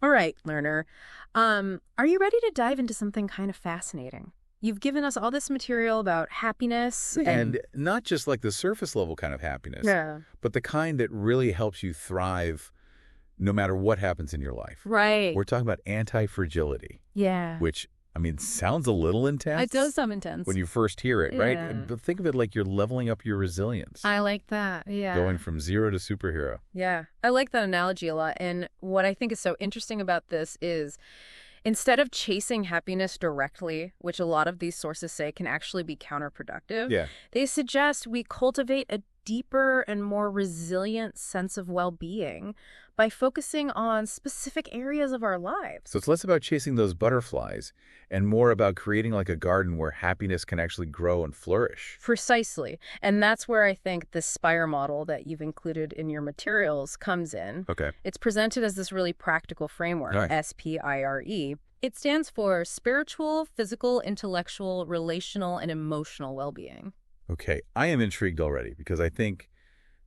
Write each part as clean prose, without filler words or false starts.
All right, learner. Are you ready to dive into something kind of fascinating? You've given us all this material about happiness And not just like the surface level kind of happiness, yeah. but the kind that really helps you thrive no matter what happens in your life. Right. We're talking about anti-fragility, Yeah. which, I mean, sounds a little intense. It does sound intense. When you first hear it, Yeah. right? But think of it like you're leveling up your resilience. I like that. Yeah. Going from zero to superhero. Yeah. I like that analogy a lot. And what I think is so interesting about this is instead of chasing happiness directly, which a lot of these sources say can actually be counterproductive, Yeah. they suggest we cultivate a deeper and more resilient sense of well-being by focusing on specific areas of our lives. So it's less about chasing those butterflies and more about creating like a garden where happiness can actually grow and flourish. Precisely. And that's where I think the SPIRE model that you've included in your materials comes in. Okay. It's presented as this really practical framework, Right. SPIRE. It stands for spiritual, physical, intellectual, relational, and emotional well-being. Okay. I am intrigued already because I think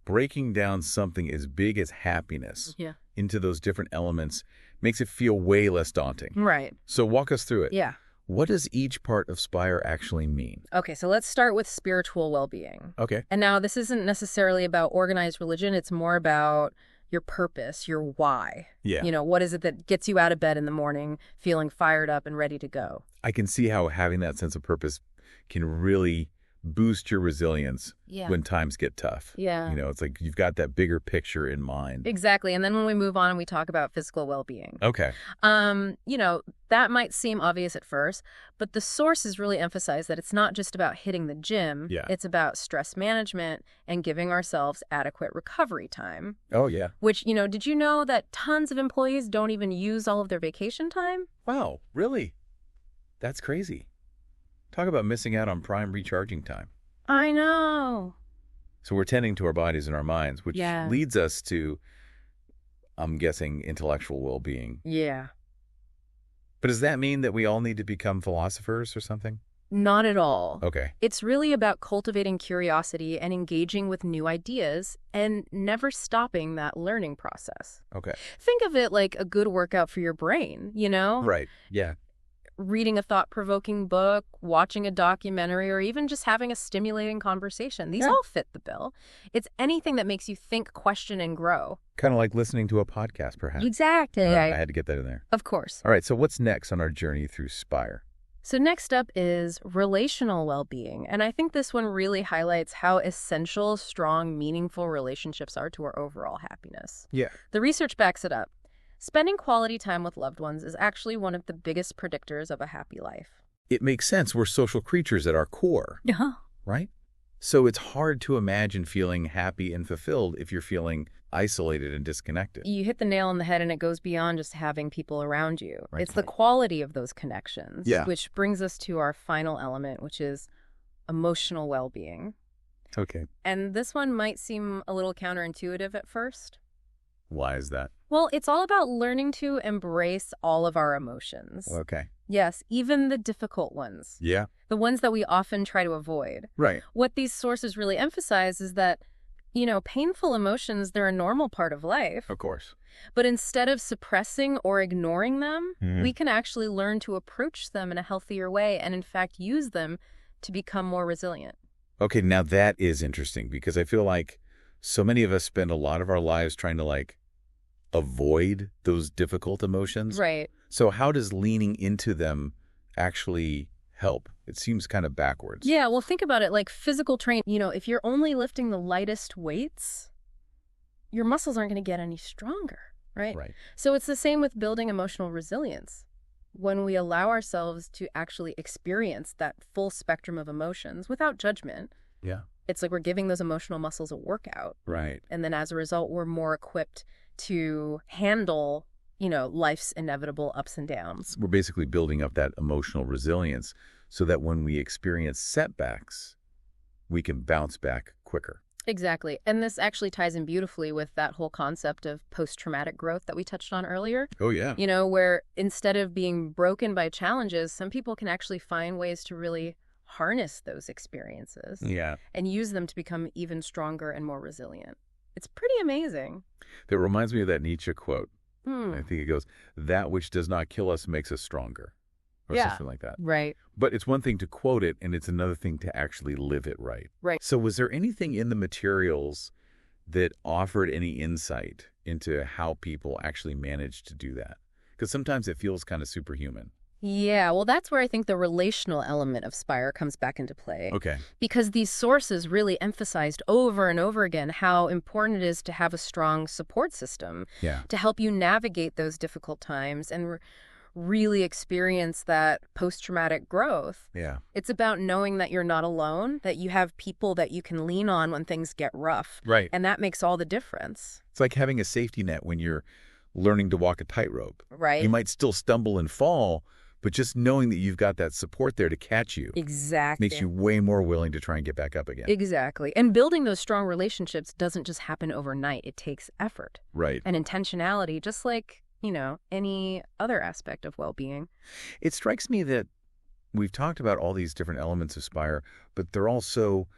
breaking down something as big as happiness into those different elements makes it feel way less daunting. Right. So walk us through it. Yeah. What does each part of SPIRE actually mean? Okay, so let's start with spiritual well-being. Okay. And now this isn't necessarily about organized religion. It's more about your purpose, your why. Yeah. You know, what is it that gets you out of bed in the morning feeling fired up and ready to go? I can see how having that sense of purpose can really boost your resilience when times get tough. Yeah. You know, it's like you've got that bigger picture in mind. Exactly. And then when we move on and we talk about physical well-being. Okay. You know, that might seem obvious at first, but the sources really emphasize that it's not just about hitting the gym. Yeah. It's about stress management and giving ourselves adequate recovery time. Oh, yeah. Which, you know, did you know that tons of employees don't even use all of their vacation time? Wow. Really? That's crazy. Talk about missing out on prime recharging time. I know. So we're tending to our bodies and our minds, which leads us to, I'm guessing, intellectual well-being. Yeah. But does that mean that we all need to become philosophers or something? Not at all. Okay. It's really about cultivating curiosity and engaging with new ideas and never stopping that learning process. Okay. Think of it like a good workout for your brain, you know? Right. Yeah. Reading a thought-provoking book, watching a documentary, or even just having a stimulating conversation. These all fit the bill. It's anything that makes you think, question, and grow. Kind of like listening to a podcast, perhaps. Exactly. I had to get that in there. Of course. All right, so what's next on our journey through SPIRE? So next up is relational well-being. And I think this one really highlights how essential strong, meaningful relationships are to our overall happiness. Yeah. The research backs it up. Spending quality time with loved ones is actually one of the biggest predictors of a happy life. It makes sense. We're social creatures at our core, Yeah. right? So it's hard to imagine feeling happy and fulfilled if you're feeling isolated and disconnected. You hit the nail on the head, and it goes beyond just having people around you. Right. It's the quality of those connections, Yeah. which brings us to our final element, which is emotional well-being. Okay. And this one might seem a little counterintuitive at first. Why is that? Well, it's all about learning to embrace all of our emotions. Okay. Yes, even the difficult ones. Yeah. The ones that we often try to avoid. Right. What these sources really emphasize is that, you know, painful emotions, they're a normal part of life. Of course. But instead of suppressing or ignoring them, we can actually learn to approach them in a healthier way and, in fact, use them to become more resilient. Okay, now that is interesting because I feel like so many of us spend a lot of our lives trying to like avoid those difficult emotions. Right. So how does leaning into them actually help? It seems kind of backwards. Yeah, well, think about it like physical training. You know, if you're only lifting the lightest weights, your muscles aren't going to get any stronger, right? Right. So it's the same with building emotional resilience. When we allow ourselves to actually experience that full spectrum of emotions without judgment, Yeah. it's like we're giving those emotional muscles a workout. Right. And then as a result, we're more equipped to handle, you know, life's inevitable ups and downs. We're basically building up that emotional resilience so that when we experience setbacks, we can bounce back quicker. Exactly. And this actually ties in beautifully with that whole concept of post-traumatic growth that we touched on earlier. Oh, yeah. You know, where instead of being broken by challenges, some people can actually find ways to really harness those experiences Yeah. and use them to become even stronger and more resilient. It's pretty amazing. That reminds me of that Nietzsche quote. I think it goes, that which does not kill us makes us stronger, or something like that. Right. But it's one thing to quote it, and it's another thing to actually live it right. Right. So was there anything in the materials that offered any insight into how people actually managed to do that? Because sometimes it feels kind of superhuman. Yeah, well, that's where I think the relational element of SPIRE comes back into play. Okay. Because these sources really emphasized over and over again how important it is to have a strong support system to help you navigate those difficult times and really experience that post-traumatic growth. Yeah. It's about knowing that you're not alone, that you have people that you can lean on when things get rough. Right. And that makes all the difference. It's like having a safety net when you're learning to walk a tightrope. Right. You might still stumble and fall, but just knowing that you've got that support there to catch you makes you way more willing to try and get back up again. Exactly. And building those strong relationships doesn't just happen overnight. It takes effort. Right. And intentionality, just like, any other aspect of well-being. It strikes me that we've talked about all these different elements of SPIRE, but they're all so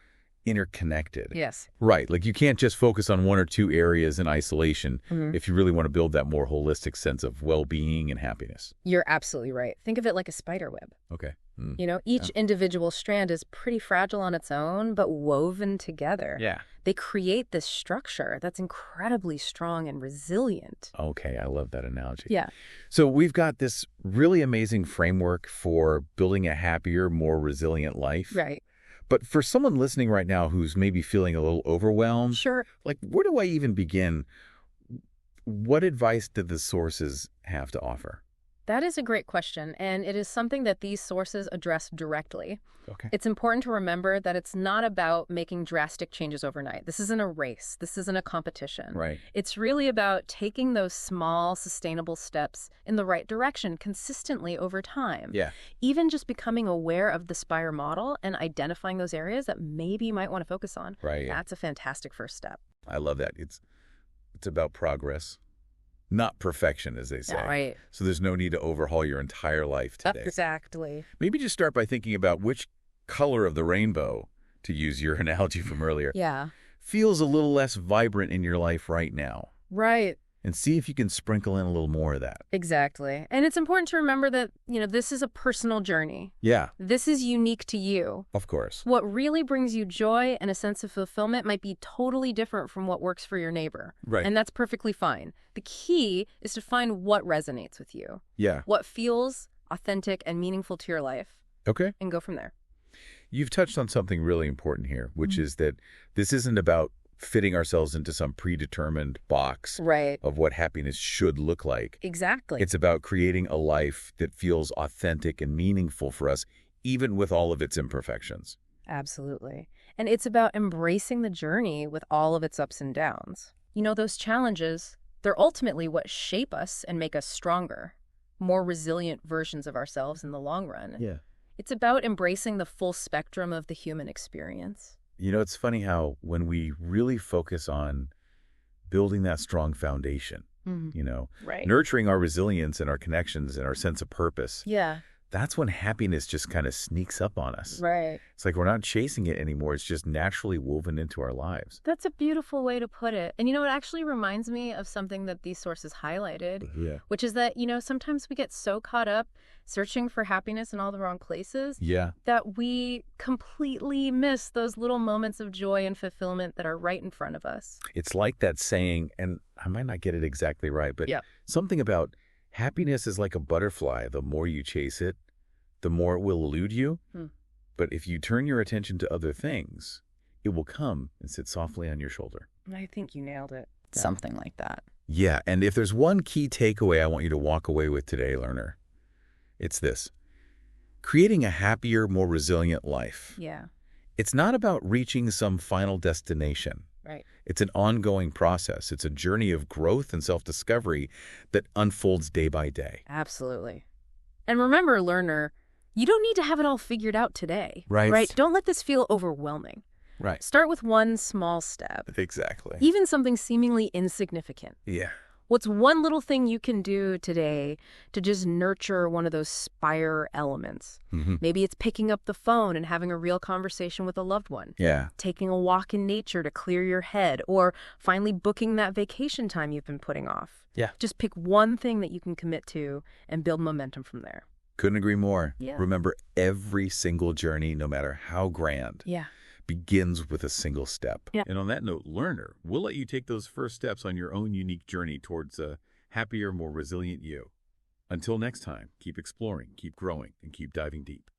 interconnected. Yes. Right. Like you can't just focus on one or two areas in isolation if you really want to build that more holistic sense of well-being and happiness. You're absolutely right. Think of it like a spider web. Okay. Each individual strand is pretty fragile on its own, but woven together. Yeah. They create this structure that's incredibly strong and resilient. Okay. I love that analogy. Yeah. So we've got this really amazing framework for building a happier, more resilient life. Right. But for someone listening right now who's maybe feeling a little overwhelmed, sure, like where do I even begin? What advice did the sources have to offer? That is a great question, and it is something that these sources address directly. Okay. It's important to remember that it's not about making drastic changes overnight. This isn't a race. This isn't a competition. Right. It's really about taking those small, sustainable steps in the right direction consistently over time. Yeah. Even just becoming aware of the SPIRE model and identifying those areas that maybe you might want to focus on. Right. That's a fantastic first step. I love that. It's about progress, not perfection, as they say. Right. So there's no need to overhaul your entire life today. Exactly. Maybe just start by thinking about which color of the rainbow, to use your analogy from earlier, feels a little less vibrant in your life right now. Right. And see if you can sprinkle in a little more of that. Exactly. And it's important to remember that, this is a personal journey. Yeah. This is unique to you. Of course. What really brings you joy and a sense of fulfillment might be totally different from what works for your neighbor. Right. And that's perfectly fine. The key is to find what resonates with you. Yeah. What feels authentic and meaningful to your life. Okay. And go from there. You've touched on something really important here, which is that this isn't about fitting ourselves into some predetermined box of what happiness should look like. Exactly. It's about creating a life that feels authentic and meaningful for us, even with all of its imperfections. Absolutely. And it's about embracing the journey with all of its ups and downs. Those challenges, they're ultimately what shape us and make us stronger, more resilient versions of ourselves in the long run. Yeah. It's about embracing the full spectrum of the human experience. It's funny how when we really focus on building that strong foundation, nurturing our resilience and our connections and our sense of purpose, that's when happiness just kind of sneaks up on us. Right. It's like we're not chasing it anymore. It's just naturally woven into our lives. That's a beautiful way to put it. And it actually reminds me of something that these sources highlighted, which is that, sometimes we get so caught up searching for happiness in all the wrong places that we completely miss those little moments of joy and fulfillment that are right in front of us. It's like that saying, and I might not get it exactly right, but something about happiness is like a butterfly. The more you chase it, the more it will elude you. But if you turn your attention to other things, it will come and sit softly on your shoulder. I think you nailed it. Something like that. Yeah, and if there's one key takeaway I want you to walk away with today, learner, it's this. Creating a happier, more resilient life. Yeah. It's not about reaching some final destination. Right. It's an ongoing process. It's a journey of growth and self-discovery that unfolds day by day. Absolutely. And remember, learner, you don't need to have it all figured out today. Right. Don't let this feel overwhelming. Right. Start with one small step. Exactly. Even something seemingly insignificant. Yeah. What's one little thing you can do today to just nurture one of those SPIRE elements? Maybe it's picking up the phone and having a real conversation with a loved one. Yeah. Taking a walk in nature to clear your head, or finally booking that vacation time you've been putting off. Yeah. Just pick one thing that you can commit to and build momentum from there. Couldn't agree more. Yeah. Remember, every single journey, no matter how grand, begins with a single step. And on that note, learner, we'll let you take those first steps on your own unique journey towards a happier, more resilient you. Until next time, keep exploring, keep growing, and keep diving deep.